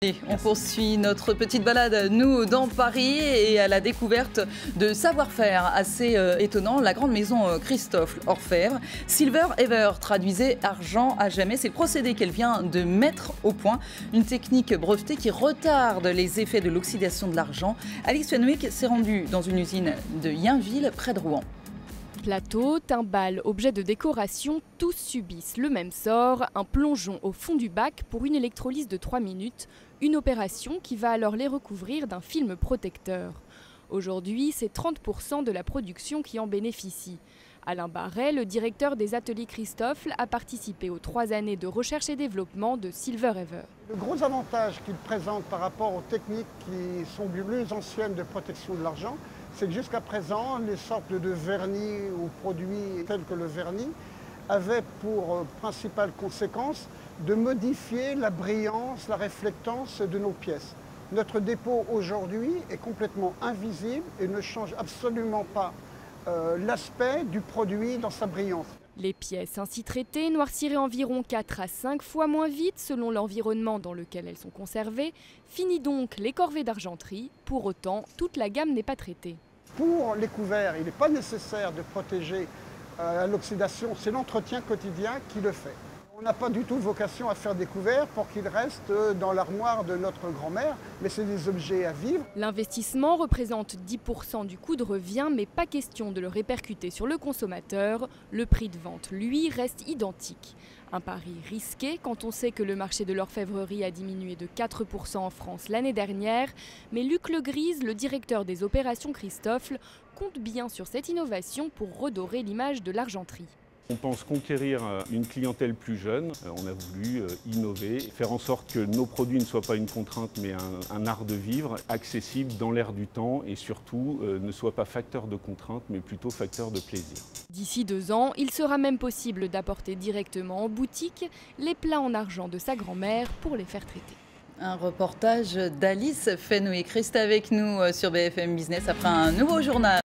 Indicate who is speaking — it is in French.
Speaker 1: Et on poursuit notre petite balade, nous, dans Paris et à la découverte de savoir-faire assez étonnant. La grande maison Christophe Orfèvre, Silver Ever, traduisait argent à jamais. C'est le procédé qu'elle vient de mettre au point. Une technique brevetée qui retarde les effets de l'oxydation de l'argent. Alice Fenwick s'est rendue dans une usine de Yainville, près de Rouen.
Speaker 2: Plateaux, timbales, objets de décoration, tous subissent le même sort, un plongeon au fond du bac pour une électrolyse de 3 minutes, une opération qui va alors les recouvrir d'un film protecteur. Aujourd'hui, c'est 30% de la production qui en bénéficie. Alain Barret, le directeur des ateliers Christophe, a participé aux 3 années de recherche et développement de Silver Ever.
Speaker 3: Le gros avantage qu'il présente par rapport aux techniques qui sont plus anciennes de protection de l'argent, c'est que jusqu'à présent, les sortes de vernis ou produits tels que le vernis avaient pour principale conséquence de modifier la brillance, la réflectance de nos pièces. Notre dépôt aujourd'hui est complètement invisible et ne change absolument pas l'aspect du produit dans sa brillance.
Speaker 2: Les pièces ainsi traitées noirciraient environ 4 à 5 fois moins vite selon l'environnement dans lequel elles sont conservées. Fini donc les corvées d'argenterie. Pour autant, toute la gamme n'est pas traitée.
Speaker 3: Pour les couverts, il n'est pas nécessaire de protéger à l'oxydation, c'est l'entretien quotidien qui le fait. On n'a pas du tout vocation à faire des couverts pour qu'ils restent dans l'armoire de notre grand-mère, mais c'est des objets à vivre.
Speaker 2: L'investissement représente 10% du coût de revient, mais pas question de le répercuter sur le consommateur. Le prix de vente, lui, reste identique. Un pari risqué quand on sait que le marché de l'orfèvrerie a diminué de 4% en France l'année dernière. Mais Luc Legrise, le directeur des opérations Christophe, compte bien sur cette innovation pour redorer l'image de l'argenterie.
Speaker 4: On pense conquérir une clientèle plus jeune. On a voulu innover, faire en sorte que nos produits ne soient pas une contrainte mais un art de vivre, accessible dans l'air du temps et surtout ne soit pas facteur de contrainte mais plutôt facteur de plaisir.
Speaker 2: D'ici 2 ans, il sera même possible d'apporter directement en boutique les plats en argent de sa grand-mère pour les faire traiter.
Speaker 1: Un reportage d'Alice Fenwick. Reste avec nous sur BFM Business après un nouveau journal.